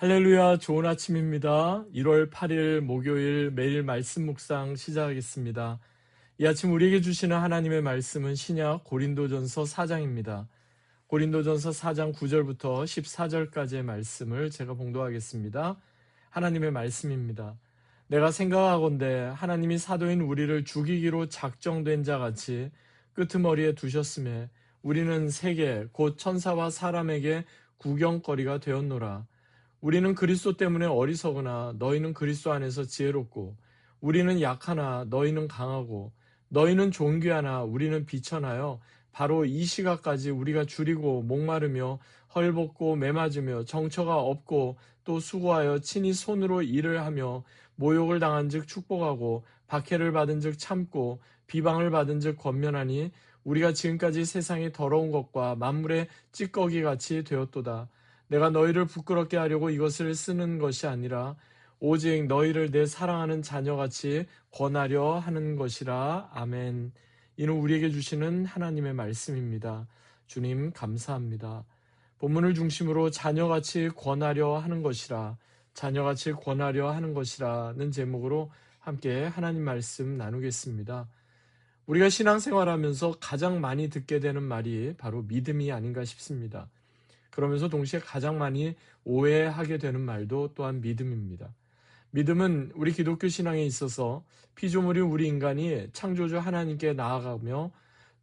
할렐루야, 좋은 아침입니다. 1월 8일 목요일 매일 말씀 묵상 시작하겠습니다. 이 아침 우리에게 주시는 하나님의 말씀은 신약 고린도전서 4장입니다. 고린도전서 4장 9절부터 14절까지의 말씀을 제가 봉독하겠습니다. 하나님의 말씀입니다. 내가 생각하건대 하나님이 사도인 우리를 죽이기로 작정된 자같이 끄트머리에 두셨음에 우리는 세계 곧 천사와 사람에게 구경거리가 되었노라. 우리는 그리스도 때문에 어리석으나 너희는 그리스도 안에서 지혜롭고 우리는 약하나 너희는 강하고 너희는 존귀하나 우리는 비천하여 바로 이 시각까지 우리가 줄이고 목마르며 헐벗고 매맞으며 정처가 없고 또 수고하여 친히 손으로 일을 하며 모욕을 당한즉 축복하고 박해를 받은즉 참고 비방을 받은즉 권면하니 우리가 지금까지 세상의 더러운 것과 만물의 찌꺼기 같이 되었도다. 내가 너희를 부끄럽게 하려고 이것을 쓰는 것이 아니라 오직 너희를 내 사랑하는 자녀같이 권하려 하는 것이라. 아멘. 이는 우리에게 주시는 하나님의 말씀입니다. 주님 감사합니다. 본문을 중심으로 자녀같이 권하려 하는 것이라, 자녀같이 권하려 하는 것이라는 제목으로 함께 하나님 말씀 나누겠습니다. 우리가 신앙생활하면서 가장 많이 듣게 되는 말이 바로 믿음이 아닌가 싶습니다. 그러면서 동시에 가장 많이 오해하게 되는 말도 또한 믿음입니다. 믿음은 우리 기독교 신앙에 있어서 피조물인 우리 인간이 창조주 하나님께 나아가며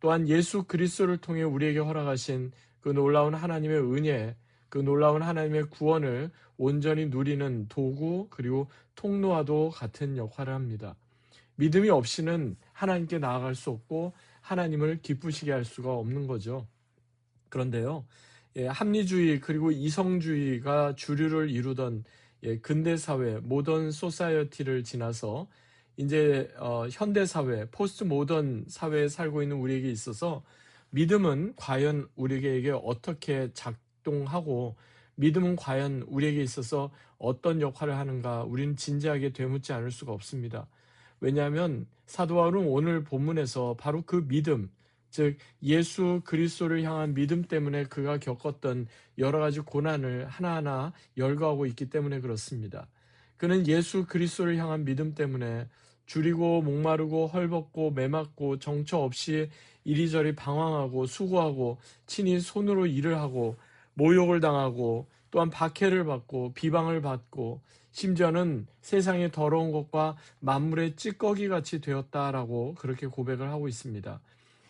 또한 예수 그리스도를 통해 우리에게 허락하신 그 놀라운 하나님의 은혜, 그 놀라운 하나님의 구원을 온전히 누리는 도구 그리고 통로와도 같은 역할을 합니다. 믿음이 없이는 하나님께 나아갈 수 없고 하나님을 기쁘시게 할 수가 없는 거죠. 그런데요, 합리주의 그리고 이성주의가 주류를 이루던 근대 사회, 모던 소사이어티를 지나서 이제 현대 사회, 포스트 모던 사회에 살고 있는 우리에게 있어서 믿음은 과연 우리에게 어떻게 작동하고 믿음은 과연 우리에게 있어서 어떤 역할을 하는가 우리는 진지하게 되묻지 않을 수가 없습니다. 왜냐하면 사도 바울은 오늘 본문에서 바로 그 믿음, 즉 예수 그리스도를 향한 믿음 때문에 그가 겪었던 여러 가지 고난을 하나하나 열거하고 있기 때문에 그렇습니다. 그는 예수 그리스도를 향한 믿음 때문에 줄이고 목마르고 헐벗고 매맞고 정처 없이 이리저리 방황하고 수고하고 친히 손으로 일을 하고 모욕을 당하고 또한 박해를 받고 비방을 받고 심지어는 세상의 더러운 것과 만물의 찌꺼기 같이 되었다라고 그렇게 고백을 하고 있습니다.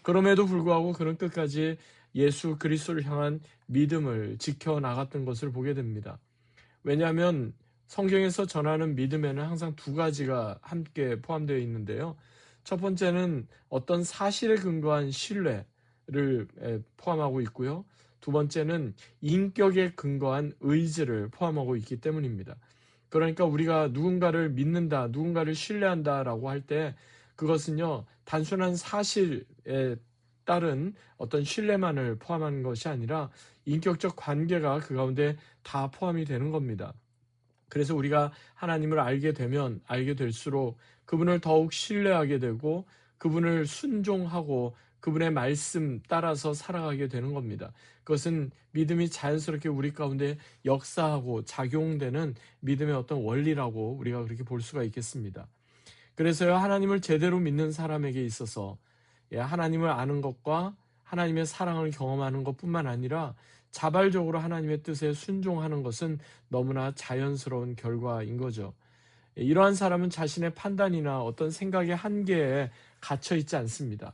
그럼에도 불구하고 그는 끝까지 예수 그리스도를 향한 믿음을 지켜나갔던 것을 보게 됩니다. 왜냐하면 성경에서 전하는 믿음에는 항상 두 가지가 함께 포함되어 있는데요. 첫 번째는 어떤 사실에 근거한 신뢰를 포함하고 있고요. 두 번째는 인격에 근거한 의지를 포함하고 있기 때문입니다. 그러니까 우리가 누군가를 믿는다, 누군가를 신뢰한다라고 할 때 그것은요, 단순한 사실에 따른 어떤 신뢰만을 포함한 것이 아니라 인격적 관계가 그 가운데 다 포함이 되는 겁니다. 그래서 우리가 하나님을 알게 되면 알게 될수록 그분을 더욱 신뢰하게 되고 그분을 순종하고 그분의 말씀 따라서 살아가게 되는 겁니다. 그것은 믿음이 자연스럽게 우리 가운데 역사하고 작용되는 믿음의 어떤 원리라고 우리가 그렇게 볼 수가 있겠습니다. 그래서요, 하나님을 제대로 믿는 사람에게 있어서 하나님을 아는 것과 하나님의 사랑을 경험하는 것뿐만 아니라 자발적으로 하나님의 뜻에 순종하는 것은 너무나 자연스러운 결과인 거죠. 이러한 사람은 자신의 판단이나 어떤 생각의 한계에 갇혀 있지 않습니다.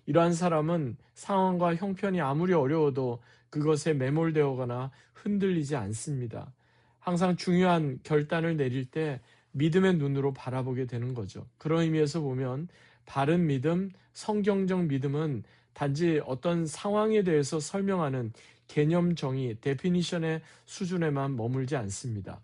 이러한 사람은 상황과 형편이 아무리 어려워도 그것에 매몰되거나 흔들리지 않습니다. 항상 중요한 결단을 내릴 때 믿음의 눈으로 바라보게 되는 거죠. 그런 의미에서 보면 바른 믿음, 성경적 믿음은 단지 어떤 상황에 대해서 설명하는 개념 정의, 데피니션의 수준에만 머물지 않습니다.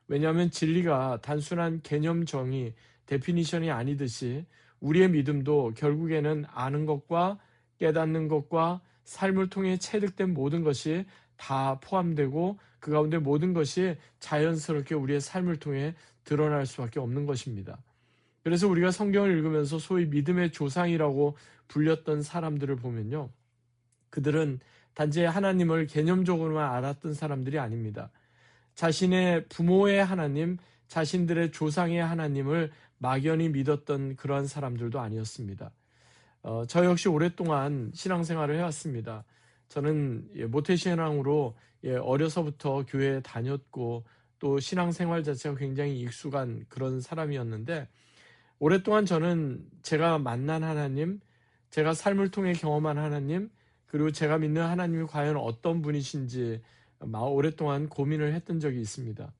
왜냐하면 진리가 단순한 개념 정의, 데피니션이 아니듯이 우리의 믿음도 결국에는 아는 것과 깨닫는 것과 삶을 통해 체득된 모든 것이 다 포함되고 그 가운데 모든 것이 자연스럽게 우리의 삶을 통해 드러날 수밖에 없는 것입니다. 그래서 우리가 성경을 읽으면서 소위 믿음의 조상이라고 불렸던 사람들을 보면요, 그들은 단지 하나님을 개념적으로만 알았던 사람들이 아닙니다. 자신의 부모의 하나님, 자신들의 조상의 하나님을 막연히 믿었던 그러한 사람들도 아니었습니다. 저 역시 오랫동안 신앙생활을 해왔습니다. 저는 모태신앙으로 어려서부터 교회에 다녔고 또 신앙생활 자체가 굉장히 익숙한 그런 사람이었는데, 오랫동안 저는 제가 만난 하나님, 제가 삶을 통해 경험한 하나님, 그리고 제가 믿는 하나님이 과연 어떤 분이신지 오랫동안 고민을 했던 적이 있습니다.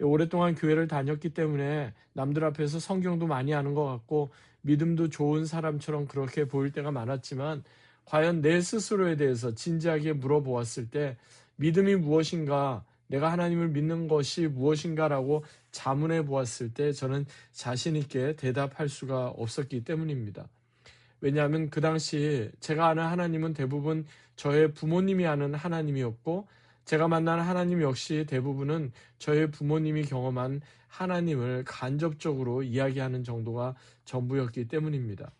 오랫동안 교회를 다녔기 때문에 남들 앞에서 성경도 많이 아는 것 같고 믿음도 좋은 사람처럼 그렇게 보일 때가 많았지만, 과연 내 스스로에 대해서 진지하게 물어보았을 때 믿음이 무엇인가, 내가 하나님을 믿는 것이 무엇인가라고 자문해 보았을 때 저는 자신 있게 대답할 수가 없었기 때문입니다. 왜냐하면 그 당시 제가 아는 하나님은 대부분 저의 부모님이 아는 하나님이었고, 제가 만난 하나님 역시 대부분은 저의 부모님이 경험한 하나님을 간접적으로 이야기하는 정도가 전부였기 때문입니다.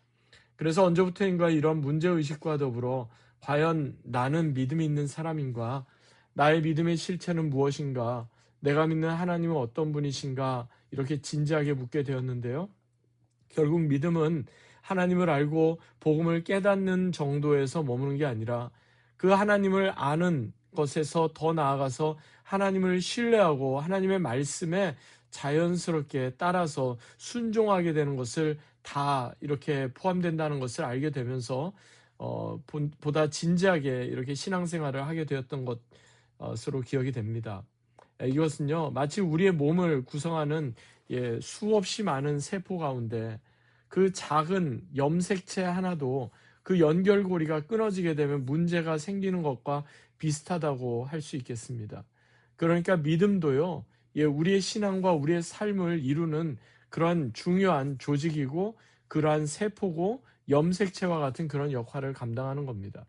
그래서 언제부터인가 이런 문제의식과 더불어 과연 나는 믿음이 있는 사람인가, 나의 믿음의 실체는 무엇인가, 내가 믿는 하나님은 어떤 분이신가, 이렇게 진지하게 묻게 되었는데요. 결국 믿음은 하나님을 알고 복음을 깨닫는 정도에서 머무는 게 아니라 그 하나님을 아는 것에서 더 나아가서 하나님을 신뢰하고 하나님의 말씀에 자연스럽게 따라서 순종하게 되는 것을 다 이렇게 포함된다는 것을 알게 되면서 보다 진지하게 이렇게 신앙생활을 하게 되었던 것으로 기억이 됩니다. 이것은요, 마치 우리의 몸을 구성하는 수없이 많은 세포 가운데 그 작은 염색체 하나도 그 연결고리가 끊어지게 되면 문제가 생기는 것과 비슷하다고 할 수 있겠습니다. 그러니까 믿음도요, 우리의 신앙과 우리의 삶을 이루는 그러한 중요한 조직이고 그러한 세포고 염색체와 같은 그런 역할을 감당하는 겁니다.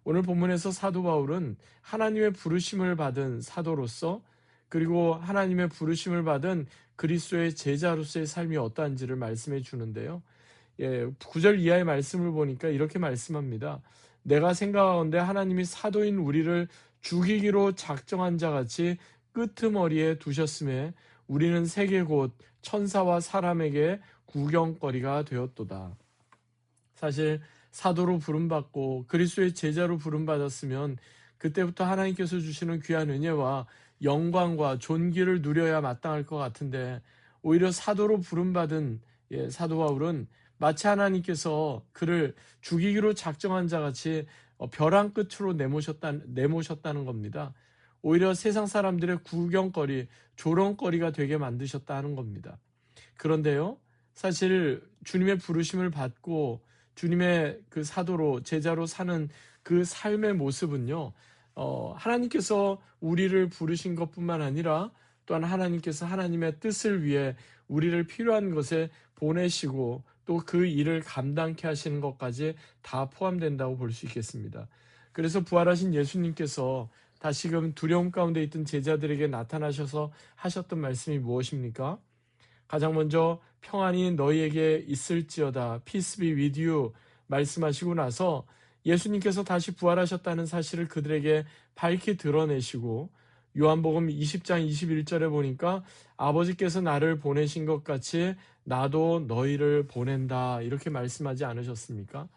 오늘 본문에서 사도 바울은 하나님의 부르심을 받은 사도로서, 그리고 하나님의 부르심을 받은 그리스도의 제자로서의 삶이 어떠한지를 말씀해 주는데요. 9절 이하의 말씀을 보니까 이렇게 말씀합니다. 내가 생각하건대 하나님이 사도인 우리를 죽이기로 작정한 자같이 끄트머리에 두셨음에 우리는 세계 곧 천사와 사람에게 구경거리가 되었도다. 사실 사도로 부름받고 그리스도의 제자로 부름받았으면 그때부터 하나님께서 주시는 귀한 은혜와 영광과 존귀를 누려야 마땅할 것 같은데, 오히려 사도로 부름받은 사도 바울은 마치 하나님께서 그를 죽이기로 작정한 자같이 벼랑 끝으로 내모셨다는 겁니다. 오히려 세상 사람들의 구경거리, 조롱거리가 되게 만드셨다는 겁니다. 그런데요, 사실 주님의 부르심을 받고 주님의 그 사도로 제자로 사는 그 삶의 모습은요, 하나님께서 우리를 부르신 것뿐만 아니라 또한 하나님께서 하나님의 뜻을 위해 우리를 필요한 것에 보내시고 또 그 일을 감당케 하시는 것까지 다 포함된다고 볼 수 있겠습니다. 그래서 부활하신 예수님께서 다시금 두려움 가운데 있던 제자들에게 나타나셔서 하셨던 말씀이 무엇입니까? 가장 먼저 평안이 너희에게 있을지어다, Peace be with you 말씀하시고 나서 예수님께서 다시 부활하셨다는 사실을 그들에게 밝히 드러내시고, 요한복음 20장 21절에 보니까 아버지께서 나를 보내신 것 같이 나도 너희를 보낸다, 이렇게 말씀하지 않으셨습니까?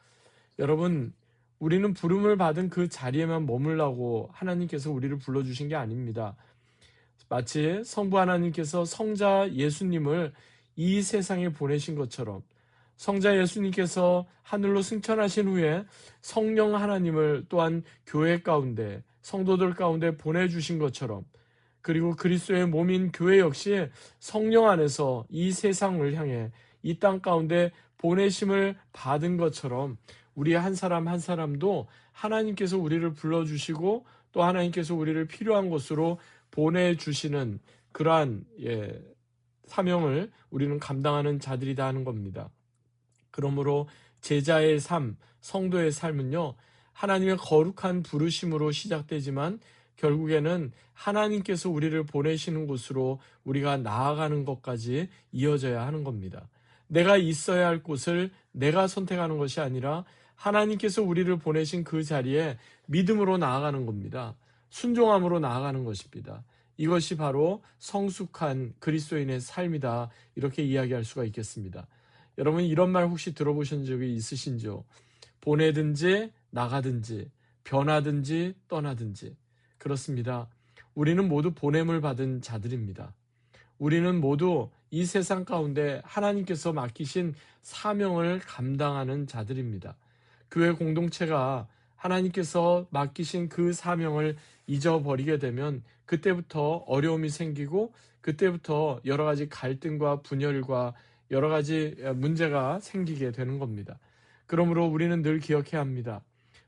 여러분, 우리는 부름을 받은 그 자리에만 머물라고 하나님께서 우리를 불러주신 게 아닙니다. 마치 성부 하나님께서 성자 예수님을 이 세상에 보내신 것처럼, 성자 예수님께서 하늘로 승천하신 후에 성령 하나님을 또한 교회 가운데, 성도들 가운데 보내주신 것처럼, 그리고 그리스도의 몸인 교회 역시 성령 안에서 이 세상을 향해 이 땅 가운데 보내심을 받은 것처럼 우리 한 사람 한 사람도 하나님께서 우리를 불러주시고 또 하나님께서 우리를 필요한 곳으로 보내주시는 그러한 사명을 우리는 감당하는 자들이다 하는 겁니다. 그러므로 제자의 삶, 성도의 삶은요, 하나님의 거룩한 부르심으로 시작되지만 결국에는 하나님께서 우리를 보내시는 곳으로 우리가 나아가는 것까지 이어져야 하는 겁니다. 내가 있어야 할 곳을 내가 선택하는 것이 아니라 하나님께서 우리를 보내신 그 자리에 믿음으로 나아가는 겁니다. 순종함으로 나아가는 것입니다. 이것이 바로 성숙한 그리스도인의 삶이다. 이렇게 이야기할 수가 있겠습니다. 여러분 이런 말 혹시 들어보신 적이 있으신지요? 보내든지 나가든지 변하든지 떠나든지. 그렇습니다. 우리는 모두 보냄을 받은 자들입니다. 우리는 모두 이 세상 가운데 하나님께서 맡기신 사명을 감당하는 자들입니다. 교회 공동체가 하나님께서 맡기신 그 사명을 잊어버리게 되면 그때부터 어려움이 생기고 그때부터 여러 가지 갈등과 분열과 여러 가지 문제가 생기게 되는 겁니다. 그러므로 우리는 늘 기억해야 합니다.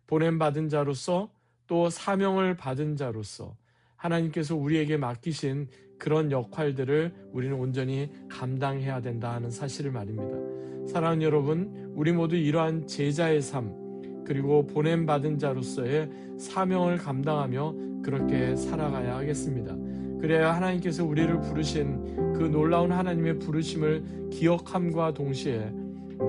보냄받은 자로서 또 사명을 받은 자로서 하나님께서 우리에게 맡기신 그런 역할들을 우리는 온전히 감당해야 된다 하는 사실을 말입니다. 사랑하는 여러분, 우리 모두 이러한 제자의 삶 그리고 보냄받은 자로서의 사명을 감당하며 그렇게 살아가야 하겠습니다. 그래야 하나님께서 우리를 부르신 그 놀라운 하나님의 부르심을 기억함과 동시에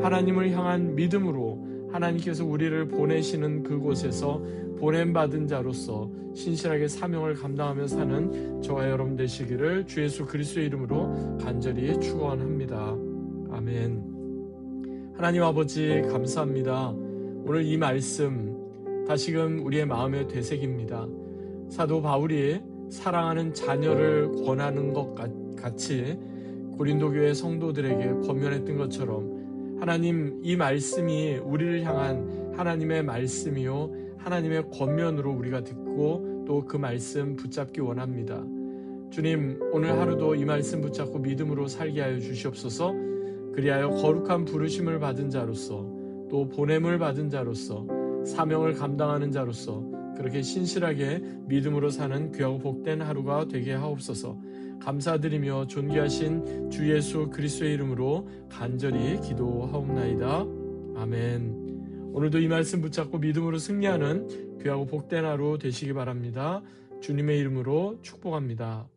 하나님을 향한 믿음으로 하나님께서 우리를 보내시는 그곳에서 보냄받은 자로서 신실하게 사명을 감당하며 사는 저와 여러분 되시기를 주 예수 그리스도의 이름으로 간절히 축원합니다. 아멘. 하나님 아버지 감사합니다. 오늘 이 말씀 다시금 우리의 마음에 되새깁니다. 사도 바울이 사랑하는 자녀를 권하는 것 같이 고린도 교회 성도들에게 권면했던 것처럼 하나님 이 말씀이 우리를 향한 하나님의 말씀이요 하나님의 권면으로 우리가 듣고 또 그 말씀 붙잡기 원합니다. 주님 오늘 하루도 이 말씀 붙잡고 믿음으로 살게 하여 주시옵소서. 그리하여 거룩한 부르심을 받은 자로서 또 보냄을 받은 자로서 사명을 감당하는 자로서 그렇게 신실하게 믿음으로 사는 귀하고 복된 하루가 되게 하옵소서. 감사드리며 존귀하신 주 예수 그리스도의 이름으로 간절히 기도하옵나이다. 아멘. 오늘도 이 말씀 붙잡고 믿음으로 승리하는 귀하고 복된 하루 되시기 바랍니다. 주님의 이름으로 축복합니다.